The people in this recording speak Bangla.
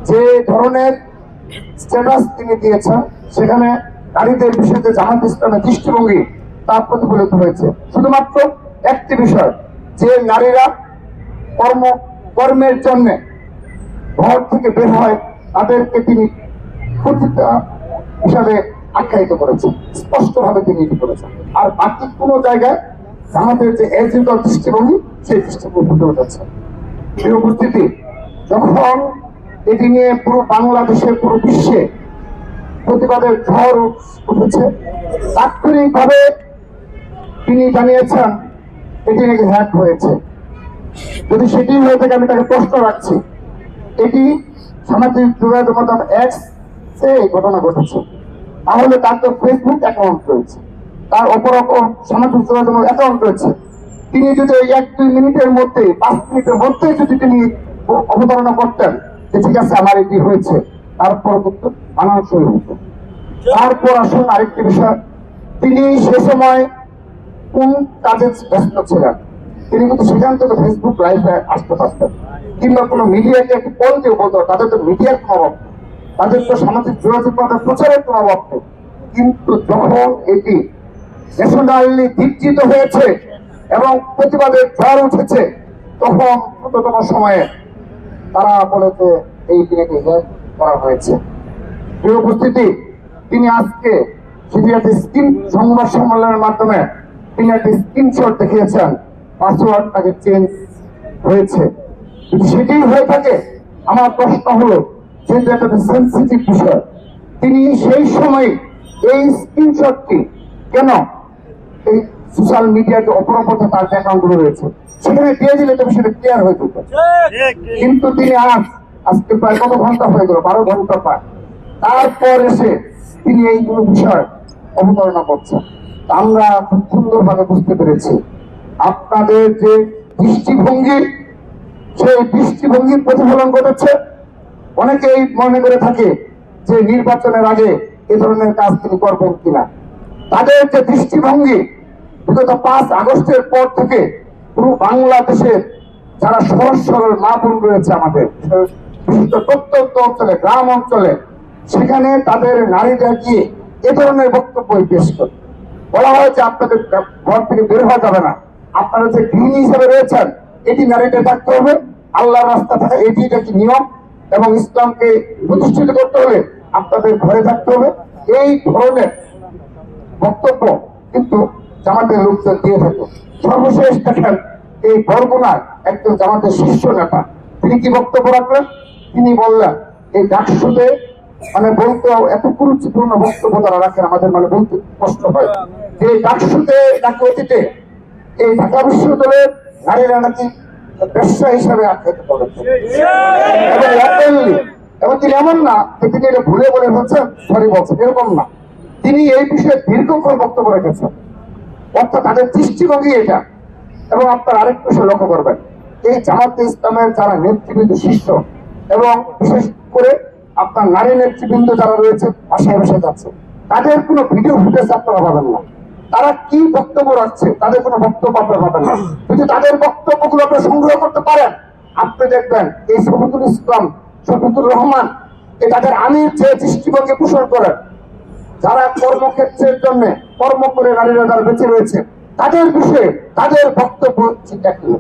যে ধরনের স্ট্যাটাস তিনি দিয়েছেন সেখানে নারীদের বিষয়ে জামাত ইসলামের দৃষ্টিভঙ্গি তা প্রতিফলিত হয়েছে। শুধুমাত্র একটি বিষয়, যে নারীরা কর্মের জন্য ঘর থেকে বের হয় তাদেরকে তিনি পতিতা হিসাবে আখ্যায়িত করেছেন, স্পষ্টভাবে তিনি এটি করেছেন। আর বাকি কোনো জায়গায় আমাদের যে এজিকাল দৃষ্টিভঙ্গি সেই দৃষ্টিভঙ্গি ফুটে উঠেছে। এই উপস্থিতি যখন এটি নিয়ে পুরো বাংলাদেশের পুরো বিশ্বে প্রতিবাদের ঝড় উঠেছে, তাৎক্ষণিকভাবে তিনি জানিয়েছেন এটি নাকি হ্যাক হয়েছে। যদি সেটি হয়ে থাকে আমি তাকে প্রশ্ন রাখছি, এটি সামাজিক যোগাযোগ মাধ্যম এক্স এই ঘটনা ঘটেছে, তাহলে তার তো ফেসবুক অ্যাকাউন্ট রয়েছে, তার অপর সামাজিক যোগাযোগ অ্যাকাউন্ট রয়েছে। তিনি যদি ওই 1-2 মিনিটের মধ্যে 5 মিনিটের মধ্যে যদি তিনি অবতারণা করতেন যে ঠিক আছে আমার এটি হয়েছে, তারপর কিন্তু মানানসই হতো। তারপর আসুন আরেকটি বিষয়, তিনি সে সময় কোন কাজে ব্যস্ত ছিলেন? তিনি কিন্তু সেখান থেকে ফেসবুক লাইভে আসতে পারতেন, কিংবা কোনো মিডিয়াকে একটি কল দিয়ে বলতো। তাদের তো মিডিয়ার কোনো অভাব নেই, তাদের তো সামাজিক যোগাযোগ মাধ্যমে প্রচারের কোনো অভাব নেই। কিন্তু যখন এটি ন্যাশনালি দীক্ষিত হয়েছে এবং প্রতিবাদের ঝড় উঠেছে, তখন দ্রুততম সময়ে তারা বলেছে এই দিনকে হ্যাক করা হয়েছে। এই উপস্থিতি তিনি আজকে সংবাদ সম্মেলনের মাধ্যমে তিনি একটি স্ক্রিনশট দেখিয়েছেন, পাসওয়ার্ড তাকে চেঞ্জ হয়েছে। যদি সেটি হয়ে থাকে, আমার প্রশ্ন হলো, যেহেতু একটা সেন্সিটিভ বিষয়, তিনি সেই সময় এই স্ক্রিনশটটি কেন এই সোশ্যাল মিডিয়াতে অপরাপথে তার অ্যাকাউন্টগুলো রয়েছে সেখানে দিয়ে দিলে তো সেটা ক্লিয়ার হয়ে যেত। কিন্তু তিনি আজকে প্রায় কত ঘন্টা হয়ে গেল, 12 ঘন্টা প্রায়, তারপর এসে তিনি এইগুলো বিষয় অবতারণা করছেন। আমরা খুব সুন্দরভাবে বুঝতে পেরেছি আপনাদের যে দৃষ্টিভঙ্গি, সেই দৃষ্টিভঙ্গির প্রতিফলন ঘটেছে। অনেকেই মনে করে থাকে যে নির্বাচনের আগে এ ধরনের কাজ তিনি করবেন কিনা। তাদের যে দৃষ্টিভঙ্গি বিগত 5 আগস্টের পর থেকে পুরো বাংলাদেশের যারা সহজ সরল মা বোন রয়েছে আমাদের, বিশেষত প্রত্যন্ত অঞ্চলে, গ্রাম অঞ্চলে, সেখানে তাদের নারীরা গিয়ে এ ধরনের বক্তব্য পেশ করে বলা হয় যে আপনাদের ঘর থেকে বের হওয়া যাবে না, আপনারা যে গৃহিণী হিসেবে রয়েছেন এটি নারীদের থাকতে হবে, আল্লাহর রাস্তা থাকা এটি কি নিয়ম, এবং ইসলামকে প্রতিষ্ঠিত করতে হলে আপনাদের ঘরে থাকতে হবে। এই ধরনের বক্তব্য কিন্তু জামাতের লোকজন দিয়ে থাকে। সর্বশেষ দেখেন এই বরগুনার একজন জামাতের শীর্ষ নেতা, তিনি কি বক্তব্য রাখলেন? তিনি বললেন এই ডাকসুতে বলতে এত গুরুত্বপূর্ণ বক্তব্য তারা রাখেন, আমাদের বলতে কষ্ট হয় যে ডাকসুতে নাকি অতীতে এই ঢাকা বিশ্ববিদ্যালয়ের নারীরা নাকি ব্যবসা হিসাবে আখ্যায়িত করেছে, এবং তিনি এমন না যে তিনি এটা ভুলে বলে বলছেন, সরি বলছেন, এরকম না। তিনি এই বিষয়ে দীর্ঘক্ষণ বক্তব্য রেখেছেন, অর্থাৎ তাদের দৃষ্টিভঙ্গি এটা। এবং আপনার আরেক বিষয় লক্ষ্য করবেন, এই জামাতে ইসলামের যারা নেতৃবৃন্দ শীর্ষ, এবং বিশেষ করে আপনার নারী নেতৃবৃন্দ যারা রয়েছে বাসায় বাসায় যাচ্ছে, তাদের কোনো ভিডিও ফুটেজ আপনারা পাবেন না। তারা কি বক্তব্য রাখছে তাদের কোনো বক্তব্য আপনারা পাবেন না। যদি তাদের বক্তব্যগুলো আপনারা সংগ্রহ করতে পারেন, আপনি দেখবেন এই শফিকুল ইসলাম, শফিকুর রহমান, তাদের আমির যে দৃষ্টিভঙ্গি পোষণ করেন, যারা কর্মক্ষেত্রের জন্য কর্ম করে নারীরা যারা বেঁচে রয়েছে, তাদের বিষয়ে তাদের বক্তব্য ঠিক একই।